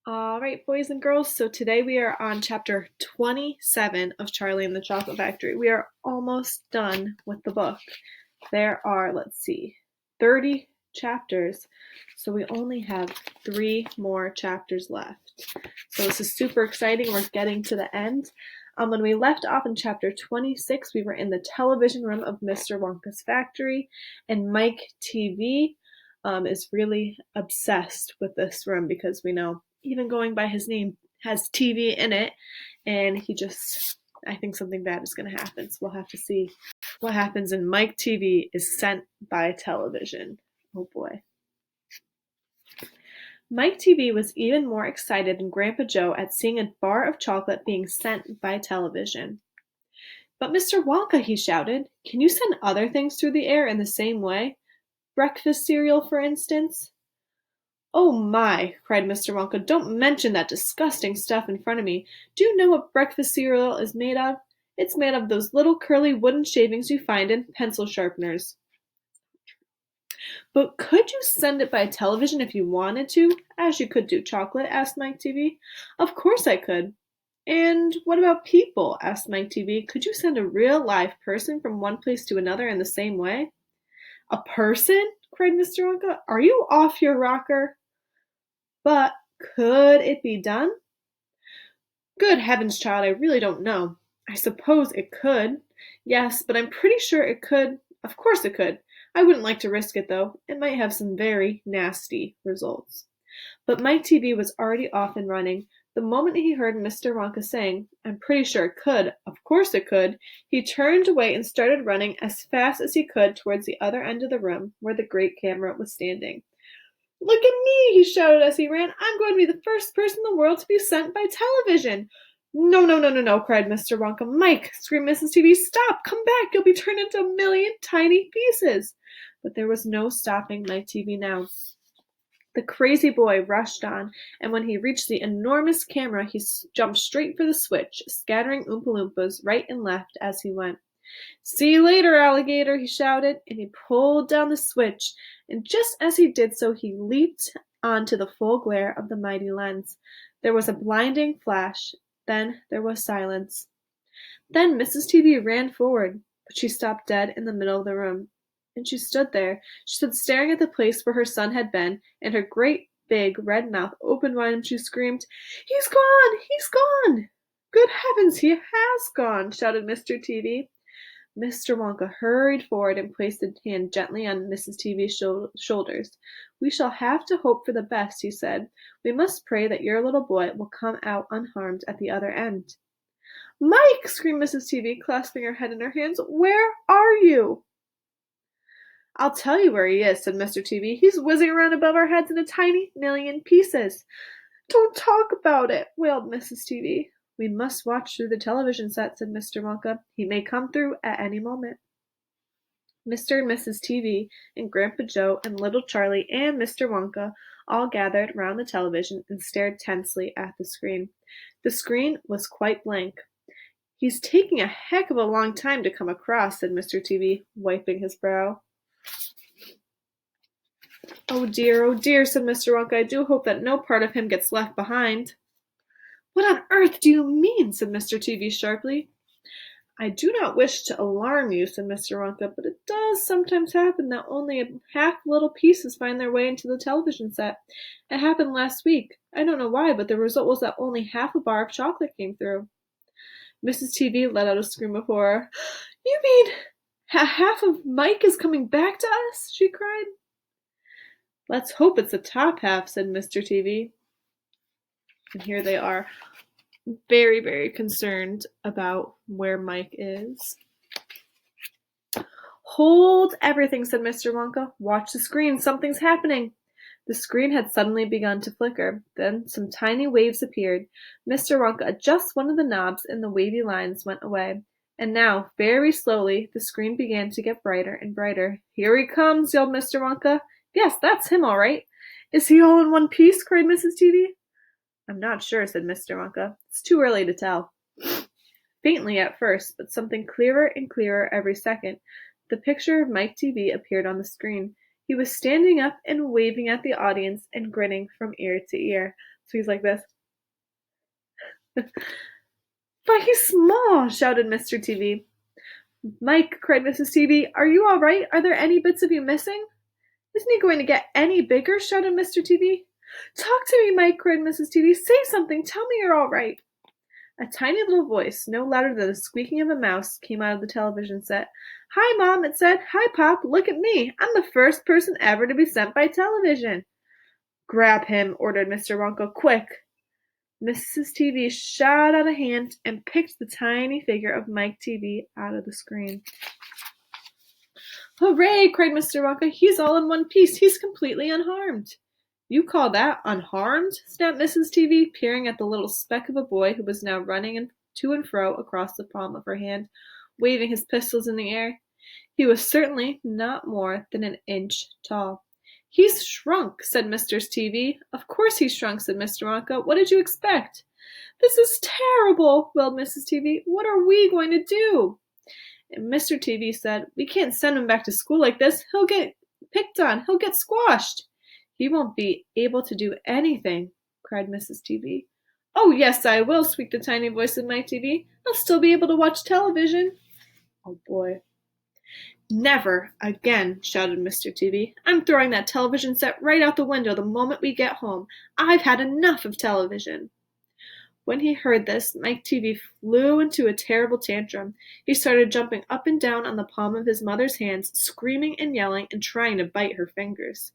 All right, boys and girls, so today we are on chapter 27 of Charlie and the Chocolate Factory. We are almost done with the book. There are, 30 chapters, so we only have 3 more chapters left. So this is super exciting. We're getting to the end. When we left off in chapter 26, we were in the television room of Mr. Wonka's factory, and Mike TV is really obsessed with this room because we know, even going by his name, has TV in it, and I think something bad is going to happen, so we'll have to see what happens. And Mike TV is sent by television. Oh boy. Mike TV was even more excited than Grandpa Joe at seeing a bar of chocolate being sent by television. "But Mr. Wonka," he shouted, "can you send other things through the air in the same way? Breakfast cereal, for instance?" "Oh my!" cried Mr. Wonka, "don't mention that disgusting stuff in front of me. Do you know what breakfast cereal is made of? It's made of those little curly wooden shavings you find in pencil sharpeners." "But could you send it by television if you wanted to, as you could do chocolate?" asked Mike TV. "Of course I could." "And what about people?" asked Mike TV. "Could you send a real live person from one place to another in the same way?" "A person?" cried Mr. Wonka. "Are you off your rocker?" "But could it be done?" "Good heavens, child, I really don't know. I suppose it could. Yes, but I'm pretty sure it could. Of course it could. I wouldn't like to risk it, though. It might have some very nasty results." But Mike TV was already off and running. The moment he heard Mr. Wonka saying, "I'm pretty sure it could, of course it could," he turned away and started running as fast as he could towards the other end of the room where the great camera was standing. "Look at me!" he shouted as he ran. "I'm going to be the first person in the world to be sent by television." "No, no, no, no, no!" cried Mr. Wonka. "Mike!" screamed Mrs. TV. "Stop! Come back! You'll be turned into a million tiny pieces!" But there was no stopping Mike TV now. The crazy boy rushed on, and when he reached the enormous camera, he jumped straight for the switch, scattering Oompa Loompas right and left as he went. "See you later, alligator!" he shouted, and he pulled down the switch, and just as he did so he leaped onto the full glare of the mighty lens. There was a blinding flash, then there was silence. Then Mrs. TV ran forward, but she stopped dead in the middle of the room. And she stood there. She stood staring at the place where her son had been, and her great big red mouth opened wide, and she screamed, "He's gone! He's gone!" "Good heavens, he has gone!" shouted Mr. TV. Mr. Wonka hurried forward and placed a hand gently on Mrs. TV's shoulders. "We shall have to hope for the best," he said. "We must pray that your little boy will come out unharmed at the other end." "Mike!" screamed Mrs. TV, clasping her head in her hands. "Where are you?" "I'll tell you where he is," said Mr. TV. "He's whizzing around above our heads in a tiny million pieces." "Don't talk about it," wailed Mrs. TV. "We must watch through the television set," said Mr. Wonka. "He may come through at any moment." Mr. and Mrs. TV and Grandpa Joe and little Charlie and Mr. Wonka all gathered round the television and stared tensely at the screen. The screen was quite blank. "He's taking a heck of a long time to come across," said Mr. TV, wiping his brow. Oh dear," said Mr. Wonka. "I do hope that no part of him gets left behind." "What on earth do you mean?" said Mr. TV sharply. "I do not wish to alarm you," said Mr. Wonka, "but it does sometimes happen that only a half little pieces find their way into the television set. It happened last week. I don't know why, but the result was that only half a bar of chocolate came through." Mrs. TV let out a scream of horror. "You mean half of Mike is coming back to us?" she cried. "Let's hope it's the top half," said Mr. TV. And here they are, very, very concerned about where Mike is. "Hold everything," said Mr. Wonka. "Watch the screen. Something's happening." The screen had suddenly begun to flicker. Then some tiny waves appeared. Mr. Wonka adjusted one of the knobs, and the wavy lines went away. And now, very slowly, the screen began to get brighter and brighter. "Here he comes!" yelled Mr. Wonka. "Yes, that's him, all right." "Is he all in one piece?" cried Mrs. TV. "I'm not sure," said Mr. Wonka. "It's too early to tell." Faintly at first, but something clearer and clearer every second, the picture of Mike TV appeared on the screen. He was standing up and waving at the audience and grinning from ear to ear. So he's like this. But he's small, shouted Mr. TV. Mike, cried Mrs. TV, are you all right? Are there any bits of you missing? Isn't he going to get any bigger? Shouted Mr. TV. Talk to me, Mike, cried Mrs. TV. Say something. Tell me you're all right. A tiny little voice, no louder than the squeaking of a mouse, came out of the television set. Hi, Mom, it said. Hi, Pop, look at me. I'm the first person ever to be sent by television. Grab him, ordered Mr. Wonka. Quick. Mrs. TV shot out a hand and picked the tiny figure of Mike TV out of the screen. Hooray, cried Mr. Wonka. He's all in one piece. He's completely unharmed. You call that unharmed? Snapped Mrs. TV, peering at the little speck of a boy who was now running to and fro across the palm of her hand, waving his pistols in the air. He was certainly not more than an inch tall. He's shrunk, said Mr. TV. Of course he's shrunk, said Mr. Wonka. What did you expect? This is terrible, wailed Mrs. TV. What are we going to do? And Mr. TV said, We can't send him back to school like this. He'll get picked on. He'll get squashed. He won't be able to do anything, cried Mrs. TV. Oh, yes, I will, squeaked the tiny voice of Mike TV. I'll still be able to watch television. Oh, boy. Never again, shouted Mr. TV. I'm throwing that television set right out the window the moment we get home. I've had enough of television. When he heard this, Mike TV flew into a terrible tantrum. He started jumping up and down on the palm of his mother's hands, screaming and yelling and trying to bite her fingers.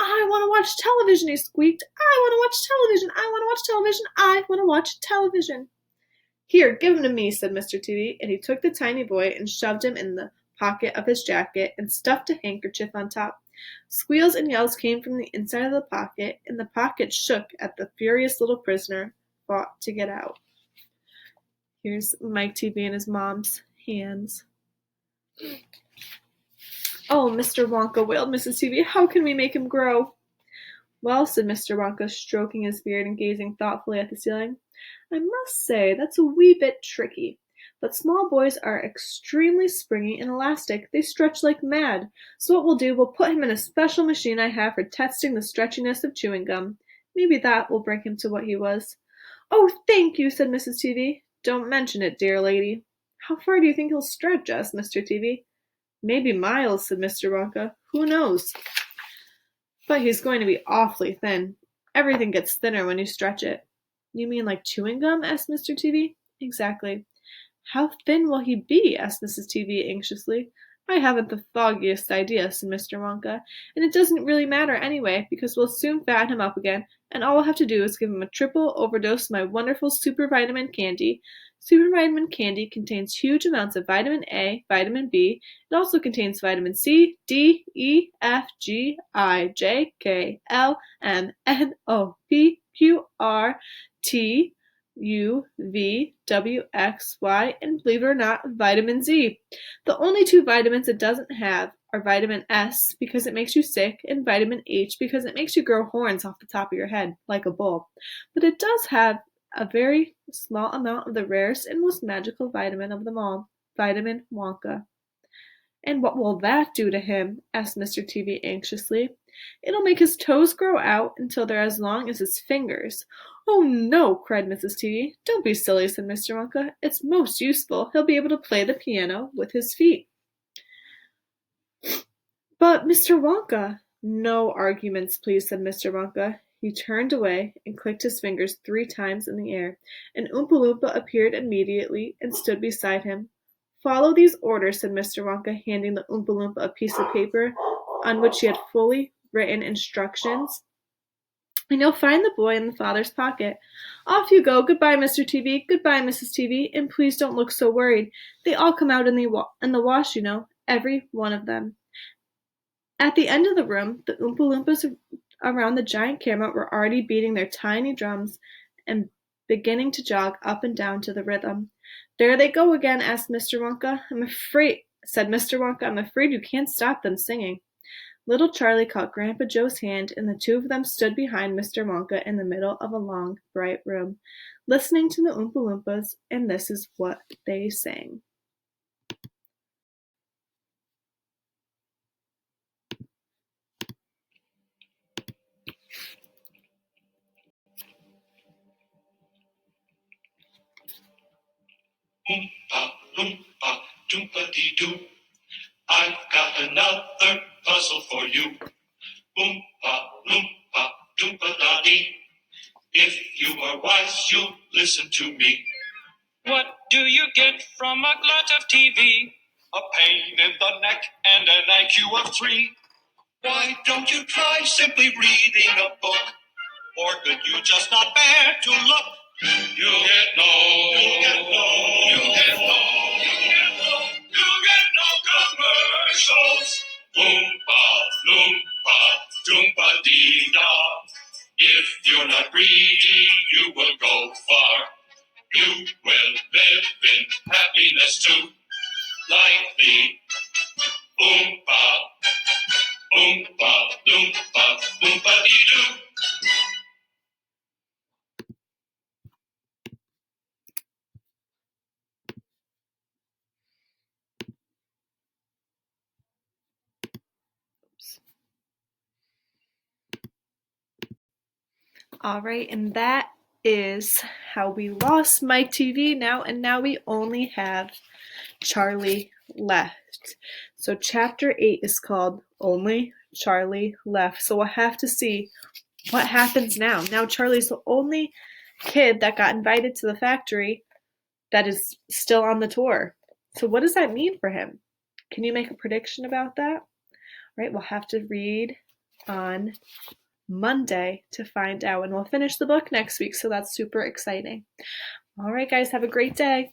I want to watch television, he squeaked. I want to watch television. I want to watch television. I want to watch television. Here, give him to me, said Mr. TV, and he took the tiny boy and shoved him in the pocket of his jacket and stuffed a handkerchief on top. Squeals and yells came from the inside of the pocket, and the pocket shook as the furious little prisoner fought to get out. Here's Mike TV in his mom's hands. Oh, Mr. Wonka, wailed Mrs. TV, how can we make him grow? Well, said Mr. Wonka, stroking his beard and gazing thoughtfully at the ceiling, I must say that's a wee bit tricky. But small boys are extremely springy and elastic. They stretch like mad. So what we'll do, we'll put him in a special machine I have for testing the stretchiness of chewing gum. Maybe that will bring him to what he was. Oh, thank you, said Mrs. TV. Don't mention it, dear lady. How far do you think he'll stretch? Asked Mr. TV. Maybe miles, said Mr. Wonka. Who knows? But he's going to be awfully thin. Everything gets thinner when you stretch it. You mean like chewing gum? Asked Mr. TV. Exactly. How thin will he be? Asked Mrs. TV anxiously. I haven't the foggiest idea, said Mr. Wonka, and it doesn't really matter anyway, because we'll soon fatten him up again, and all we'll have to do is give him a triple overdose of my wonderful super vitamin candy. Super vitamin candy contains huge amounts of vitamin A, vitamin B. It also contains vitamin C, D, E, F, G, I, J, K, L, M, N, O, P, Q, R, T, U, V, W, X, Y, and believe it or not, vitamin Z. The only two vitamins it doesn't have are vitamin S because it makes you sick and vitamin H because it makes you grow horns off the top of your head like a bull. But it does have a very small amount of the rarest and most magical vitamin of them all, vitamin Wonka. And what will that do to him? Asked Mr. TV anxiously. It'll make his toes grow out until they're as long as his fingers. Oh, no, cried Mrs. TV. Don't be silly, said Mr. Wonka. It's most useful. He'll be able to play the piano with his feet. But, Mr. Wonka. No arguments, please, said Mr. Wonka. He turned away and clicked his fingers 3 times in the air. An Oompa Loompa appeared immediately and stood beside him. Follow these orders, said Mr. Wonka, handing the Oompa Loompa a piece of paper on which he had fully written instructions. And you'll find the boy in the father's pocket. Off you go. Goodbye, Mr. TV. Goodbye, Mrs. TV. And please don't look so worried. They all come out in the wash, you know. Every one of them. At the end of the room, the Oompa Loompas around the giant camera were already beating their tiny drums and beginning to jog up and down to the rhythm. There they go again, asked Mr. Wonka. Said Mr. Wonka, I'm afraid you can't stop them singing. Little Charlie caught Grandpa Joe's hand, and the two of them stood behind Mr. Wonka in the middle of a long, bright room, listening to the Oompa Loompas, and this is what they sang. Oompa loompa doompa-dee-doo. I've got another puzzle for you. Oompa loompa doompa-da-dee. If you are wise, you'll listen to me. What do you get from a glut of TV? A pain in the neck and an IQ of 3. Why don't you try simply reading a book? Or could you just not bear to look? You'll get no, you'll get no, you'll get no, you'll get no, you'll get no commercials. Oompa, loompa, doompa dee da. If you're not greedy, you will go far. You will live in happiness too, like me. Oompa, oompa, loompa, oompa dee doo. All right, and that is how we lost Mike TV now, and now we only have Charlie left. So chapter 8 is called Only Charlie Left. So we'll have to see what happens now. Now Charlie's the only kid that got invited to the factory that is still on the tour. So what does that mean for him? Can you make a prediction about that? Right, we'll have to read on Monday to find out, and we'll finish the book next week, so that's super exciting. All right, guys, have a great day.